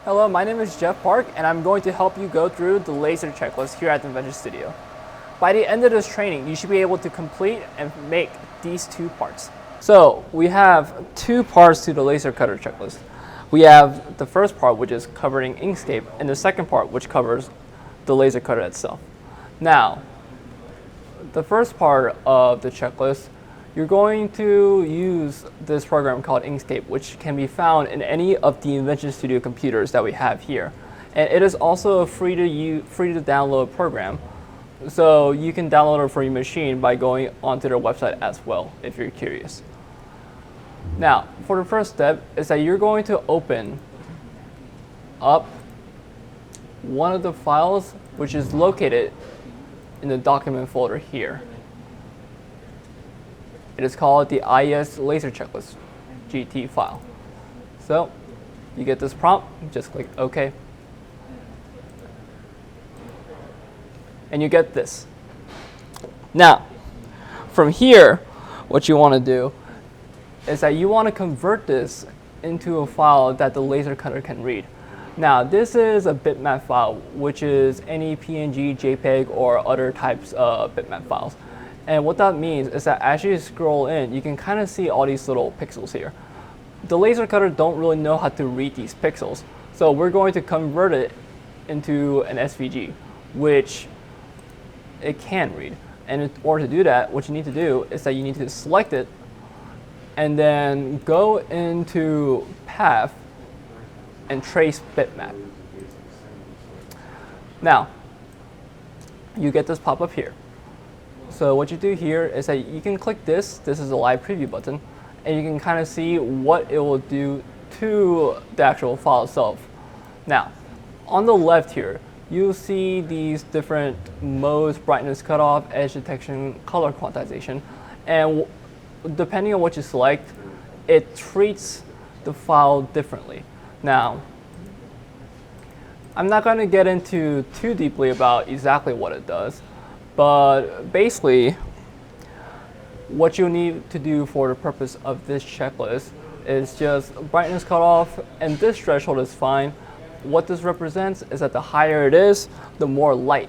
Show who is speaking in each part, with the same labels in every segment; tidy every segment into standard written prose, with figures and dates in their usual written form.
Speaker 1: Hello, my name is Jeff Park, and I'm going to help you go through the laser checklist here at the Invention Studio. By the end of this training, you should be able to complete and make these two parts. So we have two parts to the laser cutter checklist. We have the first part, which is covering Inkscape, and the second part, which covers the laser cutter itself. Now, the first part of the checklist, you're going to use this program called Inkscape, which can be found in any of the Invention Studio computers that we have here. And it is also a free to download program. So you can download it for your machine by going onto their website as well, if you're curious. Now, for the first step is that you're going to open up one of the files which is located in the document folder here. It is called the IS Laser Checklist GT file. So you get this prompt, just click OK. And you get this. Now, from here, what you want to do is that you want to convert this into a file that the laser cutter can read. Now, this is a bitmap file, which is any PNG, JPEG, or other types of bitmap files. And what that means is that as you scroll in, you can kind of see all these little pixels here. The laser cutter don't really know how to read these pixels, so we're going to convert it into an SVG, which it can read. And in order to do that, what you need to do is that you need to select it and then go into Path and trace bitmap. Now, you get this pop-up here. So what you do here is that you can click this. This is a live preview button, and you can kind of see what it will do to the actual file itself. Now, on the left here, you'll see these different modes: brightness cutoff, edge detection, color quantization, and depending on what you select, it treats the file differently. Now, I'm not going to get into too deeply about exactly what it does, but basically, what you need to do for the purpose of this checklist is just brightness cutoff, and this threshold is fine. What this represents is that the higher it is, the more light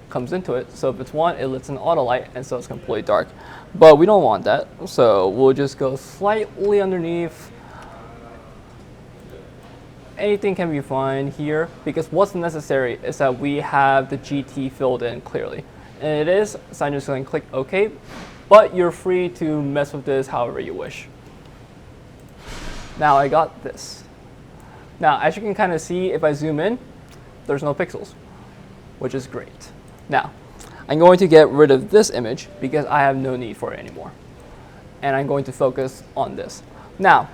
Speaker 1: comes into it. So if it's 1, it lets in auto light, and so it's completely dark. But we don't want that, so we'll just go slightly underneath. Anything can be fine here, because what's necessary is that we have the GT filled in clearly. And it is, so I'm just going to click OK, but you're free to mess with this however you wish. Now I got this. Now, as you can kind of see, if I zoom in, there's no pixels, which is great. Now, I'm going to get rid of this image because I have no need for it anymore. And I'm going to focus on this. Now,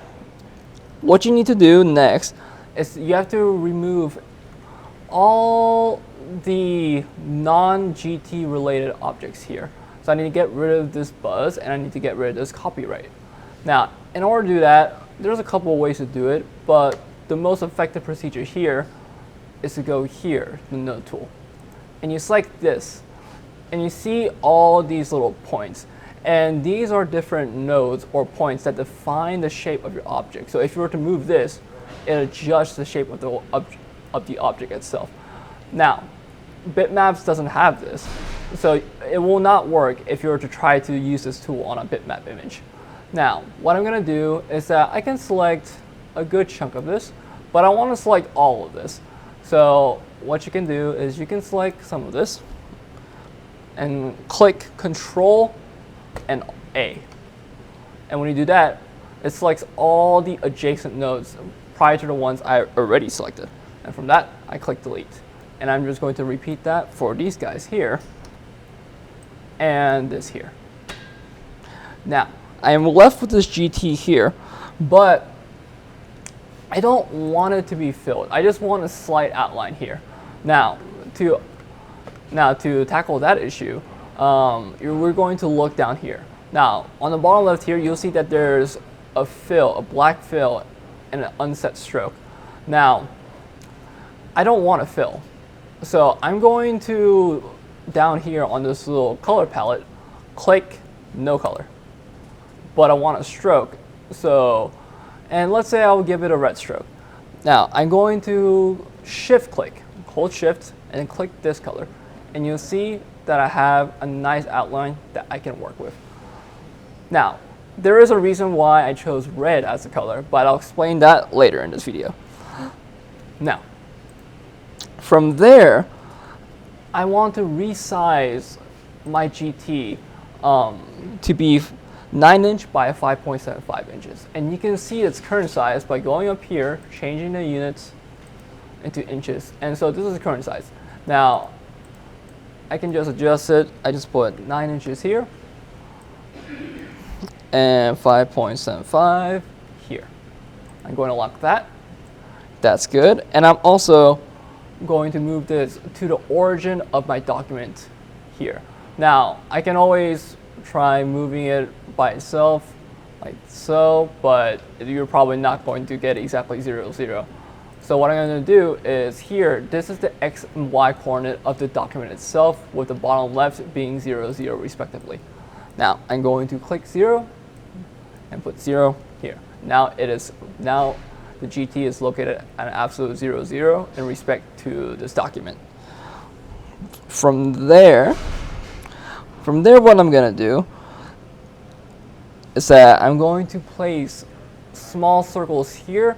Speaker 1: what you need to do next is you have to remove all the non-GT related objects here. So I need to get rid of this buzz, and I need to get rid of this copyright. Now, in order to do that, there's a couple of ways to do it, but the most effective procedure here is to go here, the node tool. And you select this, and you see all these little points. And these are different nodes or points that define the shape of your object. So if you were to move this, it adjusts the shape of the object itself. Now, bitmaps doesn't have this, so it will not work if you were to try to use this tool on a bitmap image. Now, what I'm going to do is that I can select a good chunk of this, but I want to select all of this. So what you can do is you can select some of this and click Control and A. And when you do that, it selects all the adjacent nodes prior to the ones I already selected. And from that, I click Delete. And I'm just going to repeat that for these guys here and this here. Now, I am left with this GT here, but I don't want it to be filled. I just want a slight outline here. Now, to tackle that issue, we're going to look down here. Now, on the bottom left here, you'll see that there's a fill, a black fill, and an unset stroke. Now, I don't want a fill. So I'm going to, down here on this little color palette, click no color. But I want a stroke. So, and let's say I'll give it a red stroke. Now I'm going to shift click, hold shift and click this color. And you'll see that I have a nice outline that I can work with. Now, there is a reason why I chose red as a color, but I'll explain that later in this video. Now, from there, I want to resize my GT to be 9" by 5.75 inches. And you can see its current size by going up here, changing the units into inches. And so this is the current size. Now, I can just adjust it. I just put 9 inches here and 5.75 here. I'm going to lock that. That's good. And I'm also going to move this to the origin of my document here. Now, I can always try moving it by itself like so, but you're probably not going to get exactly 0, 0. So what I'm going to do is here, this is the X and Y coordinate of the document itself, with the bottom left being 0, 0 respectively. Now I'm going to click 0 and put 0 here. Now the GT is located at an absolute 0, 0 in respect to this document. From there, what I'm going to do is that I'm going to place small circles here,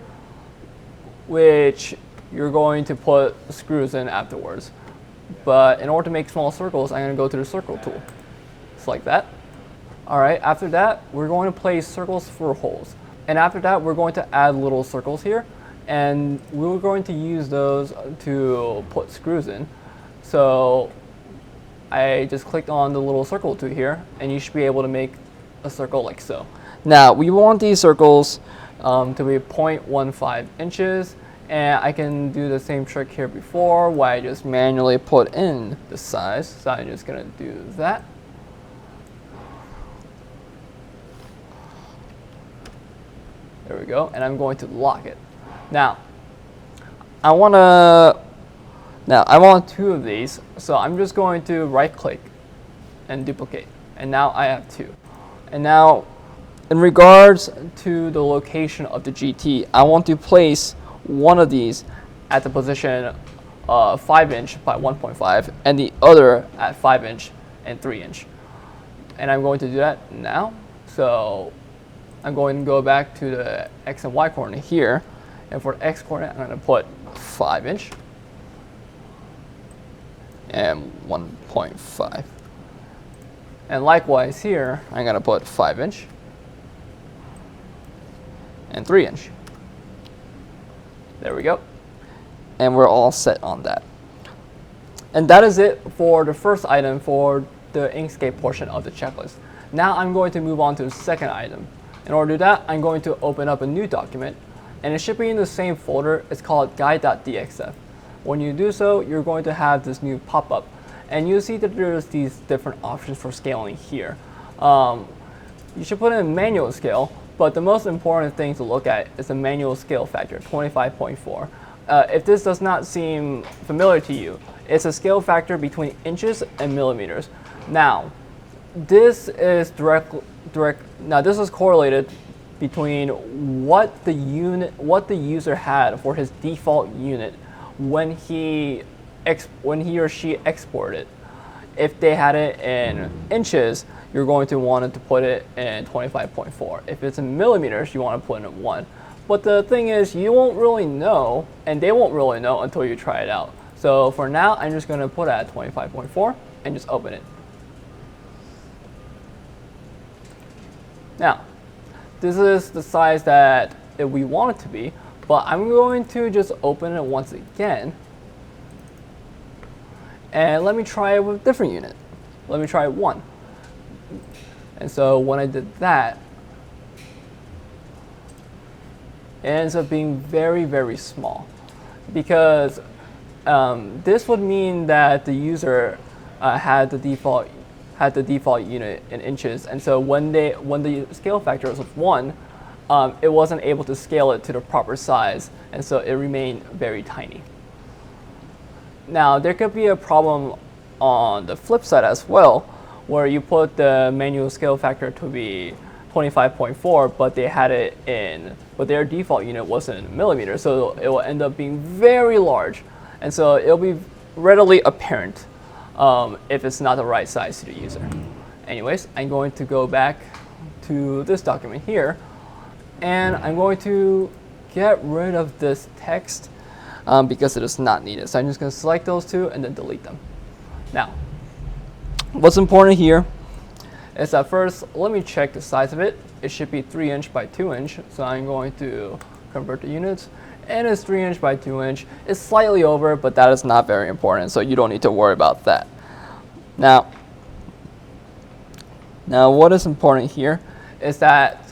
Speaker 1: which you're going to put screws in afterwards. But in order to make small circles, I'm going to go to the circle tool. Just like that. All right, after that, we're going to place circles for holes. And after that, we're going to add little circles here. And we're going to use those to put screws in. So I just clicked on the little circle tool here, and you should be able to make a circle like so. Now, we want these circles to be 0.15 inches, and I can do the same trick here before where I just manually put in the size. So I'm just going to do that. There we go, and I'm going to lock it. Now, I want 2 of these, so I'm just going to right click and duplicate, and now I have 2. And now, in regards to the location of the GT, I want to place one of these at the position 5" by 1.5 and the other at 5" and 3". And I'm going to do that now. So I'm going to go back to the X and Y coordinate here. And for the X coordinate, I'm going to put 5" and 1.5. And likewise here, I'm going to put 5" and 3". There we go. And we're all set on that. And that is it for the first item for the Inkscape portion of the checklist. Now I'm going to move on to the second item. In order to do that, I'm going to open up a new document, and it should be in the same folder. It's called guide.dxf. When you do so, you're going to have this new pop-up, and you'll see that there's these different options for scaling here. You should put in manual scale, but the most important thing to look at is the manual scale factor, 25.4. If this does not seem familiar to you, it's a scale factor between inches and millimeters. Now, this is this is correlated between what the user had for his default unit when he or she exported. If they had it in inches, you're going to want to put it in 25.4. If it's in millimeters, you want to put it in 1. But the thing is, you won't really know, and they won't really know until you try it out. So for now, I'm just going to put it at 25.4 and just open it. Now, this is the size that we want it to be, but I'm going to just open it once again. And let me try it with a different unit. Let me try 1. And so when I did that, it ends up being very, very small, because this would mean that the user had the default unit in inches, and so when the scale factor was 1, it wasn't able to scale it to the proper size, and so it remained very tiny. Now, there could be a problem on the flip side as well, where you put the manual scale factor to be 25.4, but they had it in, but their default unit wasn't in millimeters, so it will end up being very large, and so it'll be readily apparent if it's not the right size to the user. Anyways, I'm going to go back to this document here, and I'm going to get rid of this text because it is not needed. So I'm just going to select those two and then delete them. Now, what's important here is that first, let me check the size of it. It should be 3 inch by 2 inch. So I'm going to convert the units, and it's 3 inch by 2 inch. It's slightly over, but that is not very important, so you don't need to worry about that. Now what is important here is that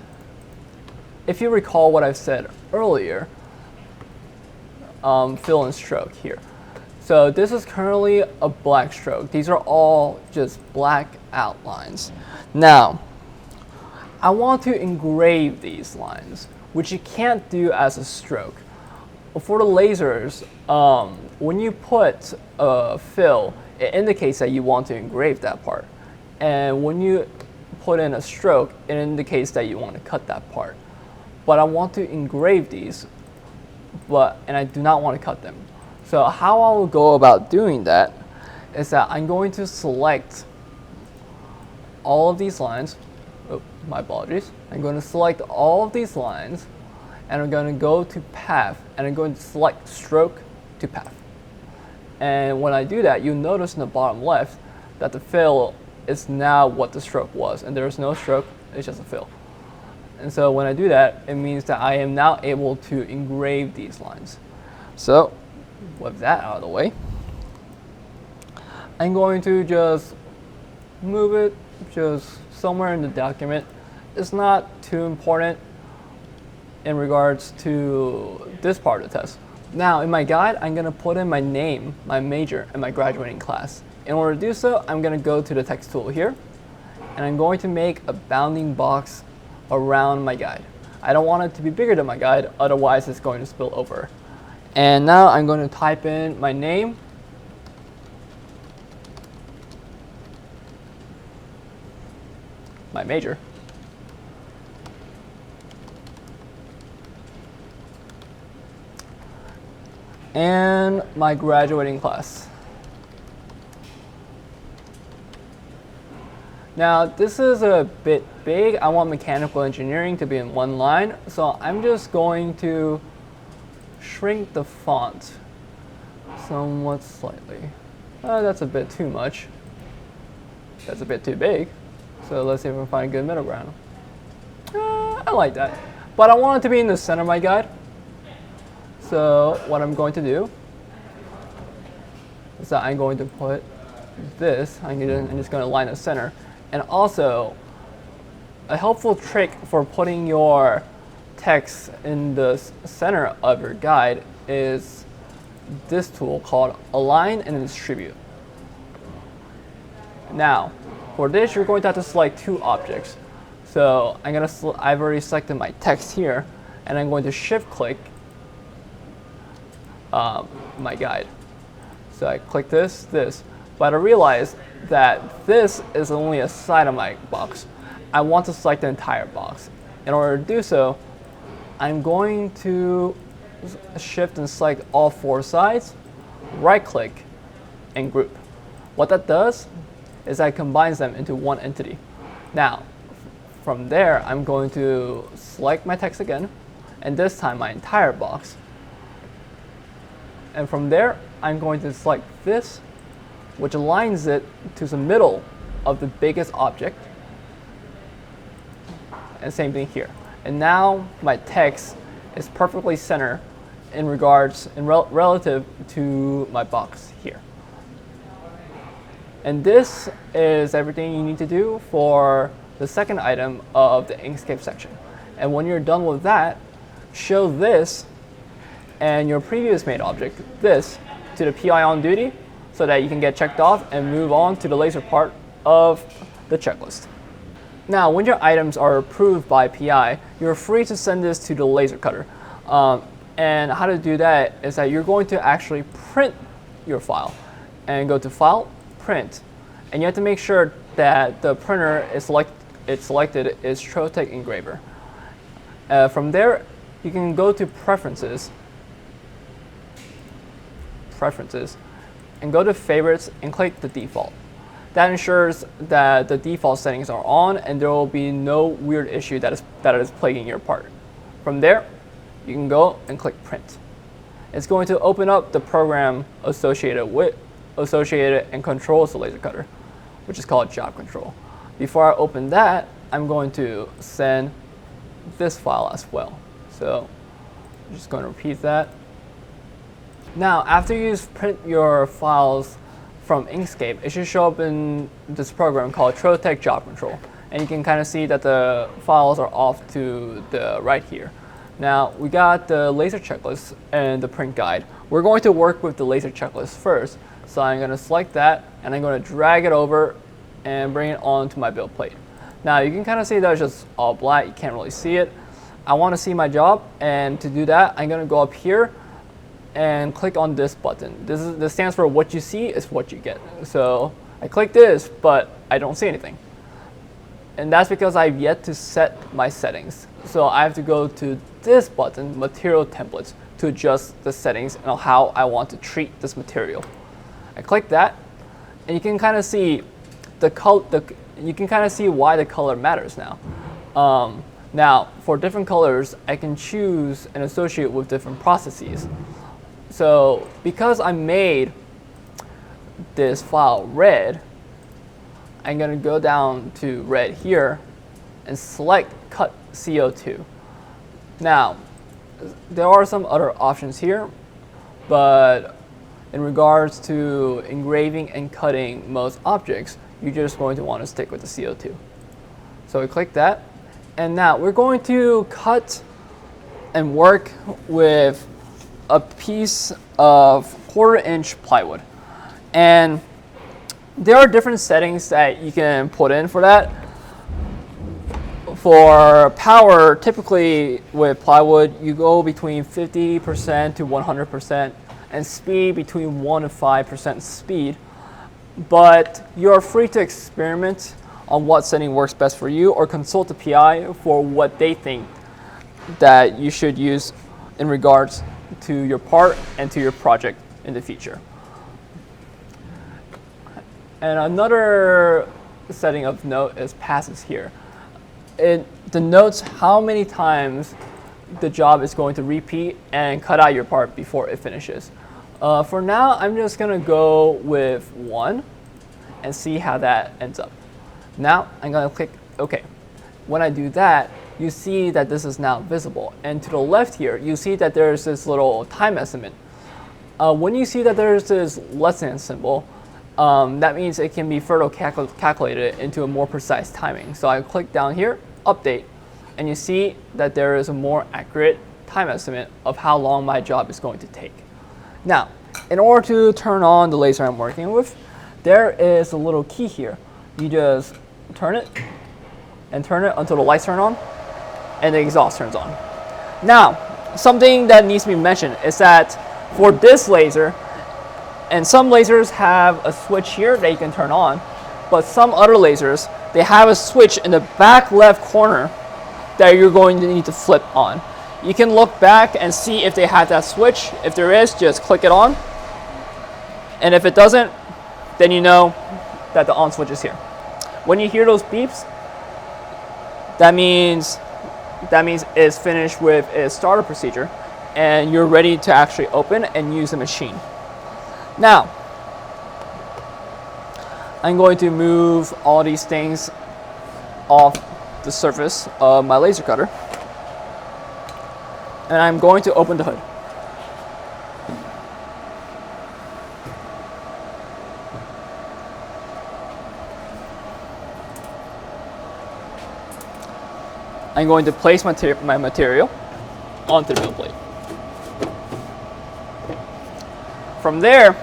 Speaker 1: if you recall what I've said earlier, fill and stroke here. So this is currently a black stroke. These are all just black outlines. Now, I want to engrave these lines, which you can't do as a stroke. For the lasers, when you put a fill, it indicates that you want to engrave that part. And when you put in a stroke, it indicates that you want to cut that part. But I want to engrave these, and I do not want to cut them. So how I will go about doing that is that I'm going to select all of these lines. Oh, my apologies. I'm going to select all of these lines, and I'm going to go to path, and I'm going to select stroke to path. And when I do that, you'll notice in the bottom left that the fill is now what the stroke was, and there's no stroke, it's just a fill. And so when I do that, it means that I am now able to engrave these lines. So with that out of the way, I'm going to just move it just somewhere in the document. It's not too important in regards to this part of the test. Now in my guide, I'm going to put in my name, my major, and my graduating class. In order to do so, I'm going to go to the text tool here, and I'm going to make a bounding box around my guide. I don't want it to be bigger than my guide, otherwise it's going to spill over. And now I'm going to type in my name, my major, and my graduating class. Now this is a bit big. I want mechanical engineering to be in one line, so I'm just going to shrink the font somewhat slightly. That's a bit too much. That's a bit too big. So let's see if we can find a good middle ground. I like that. But I want it to be in the center of my guide. So what I'm going to do is that I'm going to put this, I'm just going to line the center. And also, a helpful trick for putting your text in the center of your guide is this tool called Align and Distribute. Now, for this, you're going to have to select two objects. So I've already selected my text here, and I'm going to shift-click my guide. So I click this, but I realize that this is only a side of my box. I want to select the entire box. In order to do so, I'm going to shift and select all 4 sides, right-click, and group. What that does is that it combines them into one entity. Now, from there, I'm going to select my text again, and this time my entire box. And from there, I'm going to select this, which aligns it to the middle of the biggest object. And same thing here. And now my text is perfectly centered relative to my box here. And this is everything you need to do for the second item of the Inkscape section. And when you're done with that, show this and your previous made object, this, to the PI on duty, so that you can get checked off and move on to the laser part of the checklist. Now, when your items are approved by PI, you're free to send this to the laser cutter. And how to do that is that you're going to actually print your file and go to File, Print. And you have to make sure that the printer is it's selected is Trotec Engraver. From there, you can go to Preferences, and go to Favorites and click the default. That ensures that the default settings are on and there will be no weird issue that is plaguing your part. From there, you can go and click Print. It's going to open up the program associated and controls the laser cutter, which is called Job Control. Before I open that, I'm going to send this file as well. So I'm just going to repeat that. Now, after you print your files from Inkscape, it should show up in this program called Trotec Job Control. And you can kind of see that the files are off to the right here. Now, we got the laser checklist and the print guide. We're going to work with the laser checklist first. So I'm going to select that, and I'm going to drag it over and bring it onto my build plate. Now, you can kind of see that it's just all black. You can't really see it. I want to see my job, and to do that, I'm going to go up here and click on this button. This stands for what you see is what you get. So I click this, but I don't see anything. And that's because I've yet to set my settings. So I have to go to this button, Material Templates, to adjust the settings and how I want to treat this material. I click that, and you can kind of see you can kind of see why the color matters now. Now, for different colors, I can choose and associate with different processes. So because I made this file red, I'm going to go down to red here and select Cut CO2. Now, there are some other options here, but in regards to engraving and cutting most objects, you're just going to want to stick with the CO2. So we click that, and now we're going to cut and work with a piece of 1/4-inch plywood. And there are different settings that you can put in for that. For power, typically with plywood, you go between 50% to 100%, and speed between 1 and 5% speed. But you're free to experiment on what setting works best for you, or consult the PI for what they think that you should use in regards to your part and to your project in the future. And another setting of note is passes here. It denotes how many times the job is going to repeat and cut out your part before it finishes. For now, I'm just going to go with 1 and see how that ends up. Now, I'm going to click OK. When I do that, you see that this is now visible. And to the left here, you see that there's this little time estimate. When you see that there's this less than symbol, that means it can be further calculated into a more precise timing. So I click down here, Update, and you see that there is a more accurate time estimate of how long my job is going to take. Now, in order to turn on the laser I'm working with, there is a little key here. You just turn it and turn it until the lights turn on and the exhaust turns on. Now, something that needs to be mentioned is that for this laser, and some lasers have a switch here that you can turn on, but some other lasers, they have a switch in the back left corner that you're going to need to flip on. You can look back and see if they have that switch. If there is, just click it on. And if it doesn't, then you know that the on switch is here. When you hear those beeps, that means it's finished with its startup procedure and you're ready to actually open and use the machine. Now, I'm going to move all these things off the surface of my laser cutter, and I'm going to open the hood. I'm going to place my material onto the build plate. From there,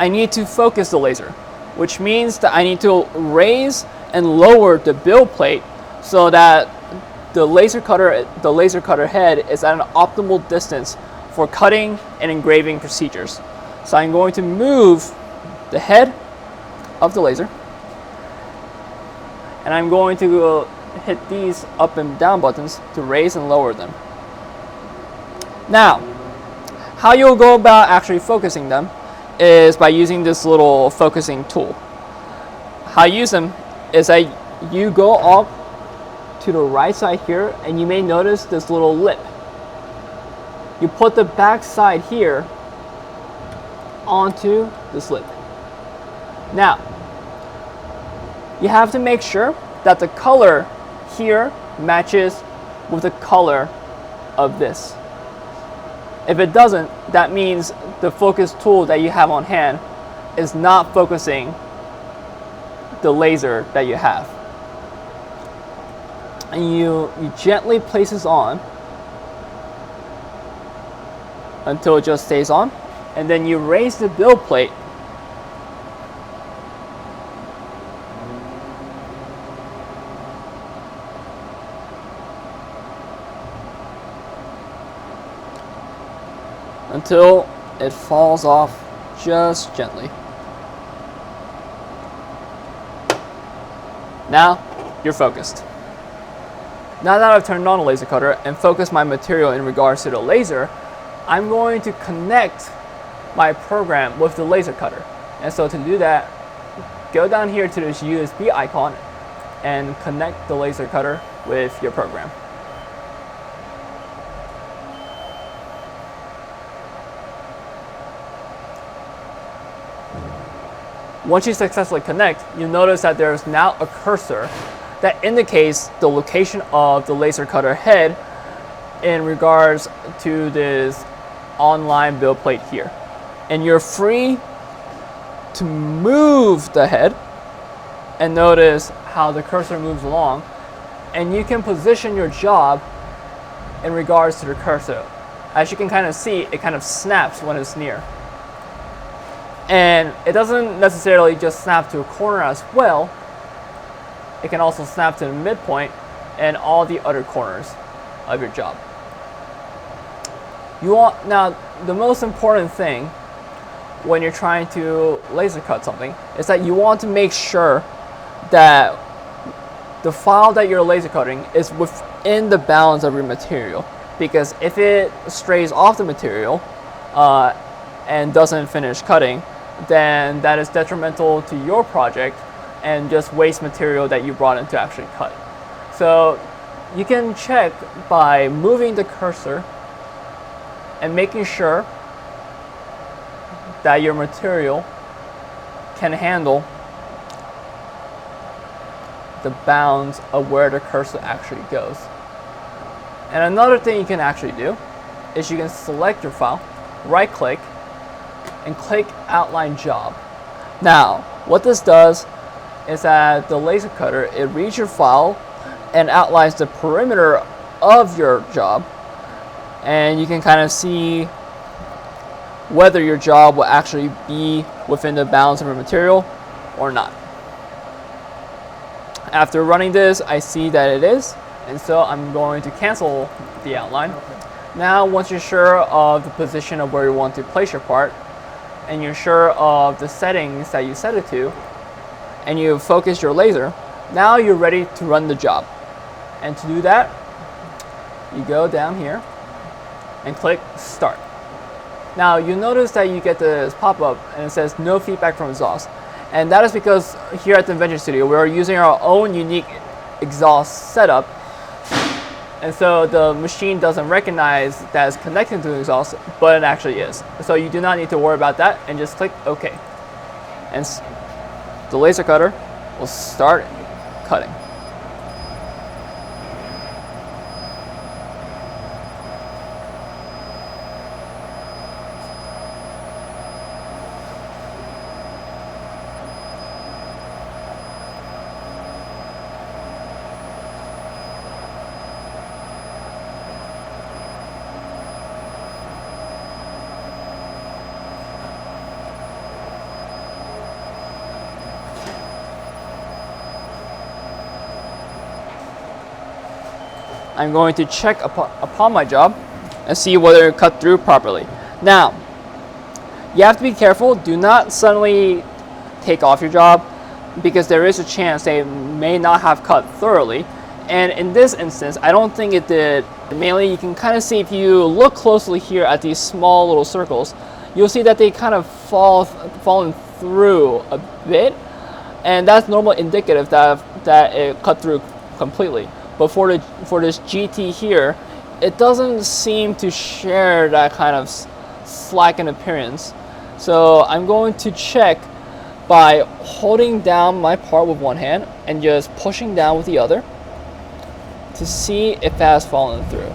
Speaker 1: I need to focus the laser, which means that I need to raise and lower the build plate so that the laser cutter head is at an optimal distance for cutting and engraving procedures. So I'm going to move the head of the laser, and I'm going to hit these up and down buttons to raise and lower them. Now, how you'll go about actually focusing them is by using this little focusing tool. How you use them is that you go up to the right side here, and you may notice this little lip. You put the back side here onto this lip. Now, you have to make sure that the color here matches with the color of this. If it doesn't, that means the focus tool that you have on hand is not focusing the laser that you have. And you gently place this on until it just stays on, and then you raise the build plate until it falls off just gently. Now you're focused. Now that I've turned on the laser cutter and focused my material in regards to the laser, I'm going to connect my program with the laser cutter. And so to do that, go down here to this USB icon and connect the laser cutter with your program. Once you successfully connect, you'll notice that there's now a cursor that indicates the location of the laser cutter head in regards to this online build plate here. And you're free to move the head, and notice how the cursor moves along, and you can position your job in regards to the cursor. As you can kind of see, it kind of snaps when it's near. And it doesn't necessarily just snap to a corner as well. It can also snap to the midpoint and all the other corners of your job. Now, the most important thing when you're trying to laser cut something is that you want to make sure that the file that you're laser cutting is within the bounds of your material. Because if it strays off the material and doesn't finish cutting, then that is detrimental to your project and just waste material that you brought in to actually cut. So you can check by moving the cursor and making sure that your material can handle the bounds of where the cursor actually goes. And another thing you can actually do is you can select your file, right click, and click Outline Job. Now, what this does is that the laser cutter, it reads your file and outlines the perimeter of your job, and you can kind of see whether your job will actually be within the bounds of your material or not. After running this, I see that it is, and so I'm going to cancel the outline. Now, once you're sure of the position of where you want to place your part, and you're sure of the settings that you set it to, and you focus your laser, now you're ready to run the job. And to do that, you go down here and click Start. Now you notice that you get this pop-up and it says no feedback from exhaust. And that is because here at the Invention Studio, we're using our own unique exhaust setup. And so the machine doesn't recognize that it's connected to the exhaust, but it actually is. So you do not need to worry about that, and just click OK. And the laser cutter will start cutting. I'm going to check upon my job and see whether it cut through properly. Now, you have to be careful. Do not suddenly take off your job. because there is a chance they may not have cut thoroughly. And in this instance, I don't think it did. Mainly, you can kind of see if you look closely here at these small little circles, you'll see that they kind of fallen through a bit, and that's normally indicative that it cut through completely. But for this GT here, it doesn't seem to share that kind of slack in appearance. So I'm going to check by holding down my part with one hand and just pushing down with the other to see if it has fallen through.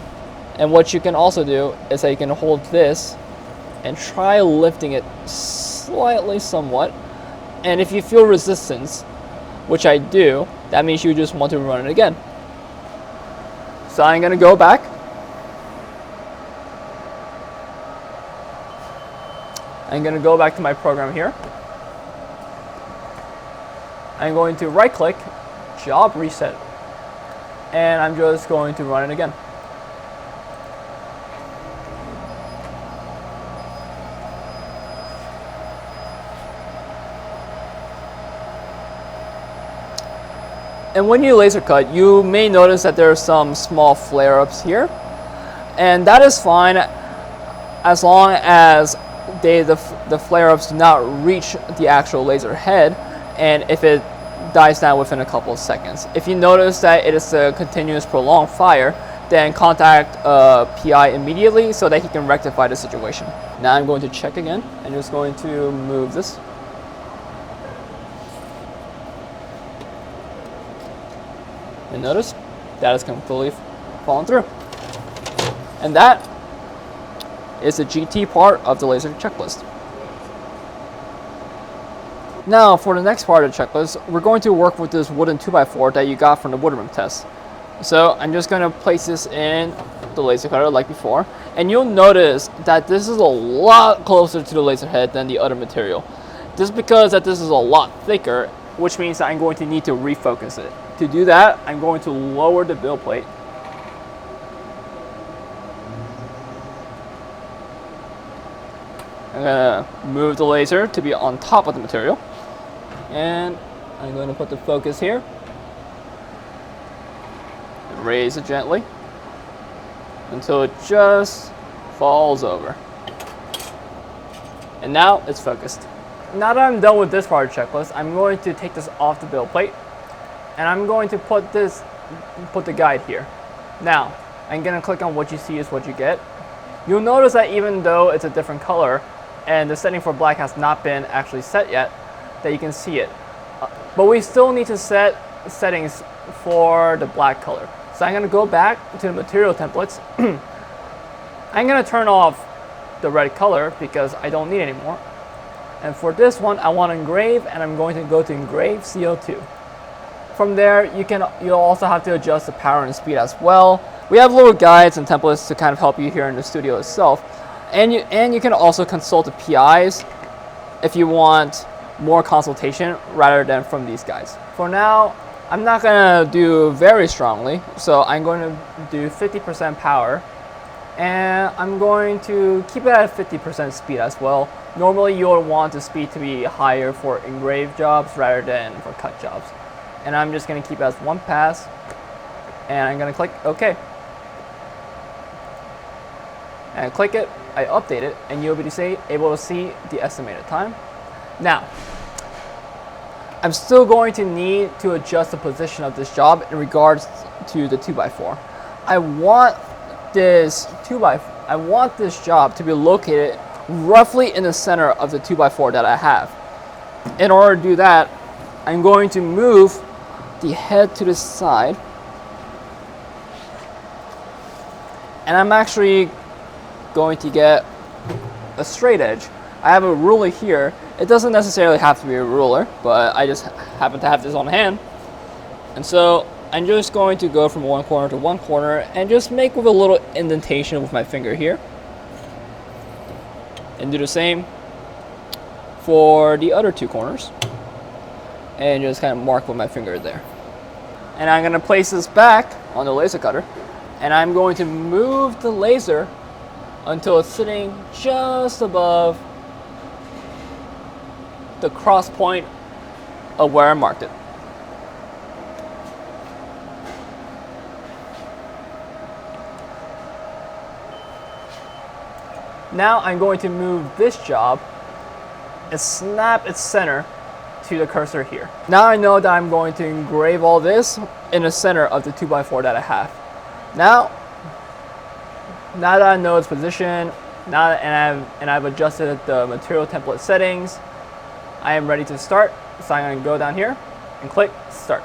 Speaker 1: And what you can also do is that you can hold this and try lifting it slightly somewhat. And if you feel resistance, which I do, that means you just want to run it again. So I'm gonna go back. I'm gonna go back to my program here. I'm going to right click, job reset, and I'm just going to run it again. And when you laser cut, you may notice that there are some small flare-ups here, and that is fine as long as the flare-ups do not reach the actual laser head, and if it dies down within a couple of seconds. If you notice that it is a continuous prolonged fire, then contact PI immediately so that he can rectify the situation. Now I'm going to check again. I'm just going to move this. And notice that has completely fallen through. And that is the GT part of the laser checklist. Now for the next part of the checklist, we're going to work with this wooden 2x4 that you got from the woodroom test. So I'm just going to place this in the laser cutter like before, and you'll notice that this is a lot closer to the laser head than the other material. Just because that this is a lot thicker, which means that I'm going to need to refocus it. To do that, I'm going to lower the build plate. I'm going to move the laser to be on top of the material. And I'm going to put the focus here. And raise it gently until it just falls over. And now it's focused. Now that I'm done with this part of the checklist, I'm going to take this off the build plate. And I'm going to put the guide here. Now, I'm going to click on what you see is what you get. You'll notice that even though it's a different color and the setting for black has not been actually set yet, that you can see it. But we still need to set settings for the black color. So I'm going to go back to the material templates. I'm going to turn off the red color because I don't need it anymore. And for this one, I want to engrave, and I'm going to go to engrave CO2. From there, you'll also have to adjust the power and speed as well. We have little guides and templates to kind of help you here in the studio itself. And you can also consult the PIs if you want more consultation rather than from these guys. For now, I'm not going to do very strongly, so I'm going to do 50% power, and I'm going to keep it at 50% speed as well. Normally, you'll want the speed to be higher for engraved jobs rather than for cut jobs. And I'm just going to keep it as one pass, and I'm going to click OK. And I click it, I update it, and you'll be able to see the estimated time. Now, I'm still going to need to adjust the position of this job in regards to the 2x4. I want this job to be located roughly in the center of the 2x4 that I have. In order to do that, I'm going to move the head to the side, and I'm actually going to get a straight edge. I have a ruler here. It doesn't necessarily have to be a ruler, but I just happen to have this on hand. And so I'm just going to go from one corner to one corner and just make with a little indentation with my finger here. And do the same for the other two corners. And just kind of mark with my finger there. And I'm going to place this back on the laser cutter. And I'm going to move the laser until it's sitting just above the cross point of where I marked it. Now I'm going to move this job and snap its center to the cursor here. Now I know that I'm going to engrave all this in the center of the 2x4 that I have. Now that I know its position, and I've adjusted the material template settings, I am ready to start. So I'm going to go down here and click start.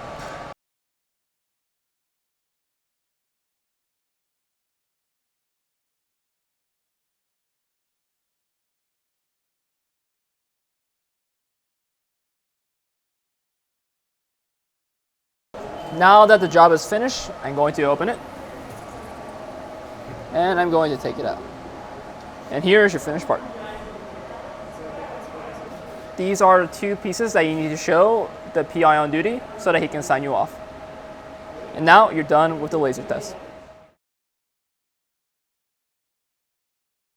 Speaker 1: Now that the job is finished, I'm going to open it and I'm going to take it out. And here is your finished part. These are the 2 pieces that you need to show the PI on duty so that he can sign you off. And now you're done with the laser test.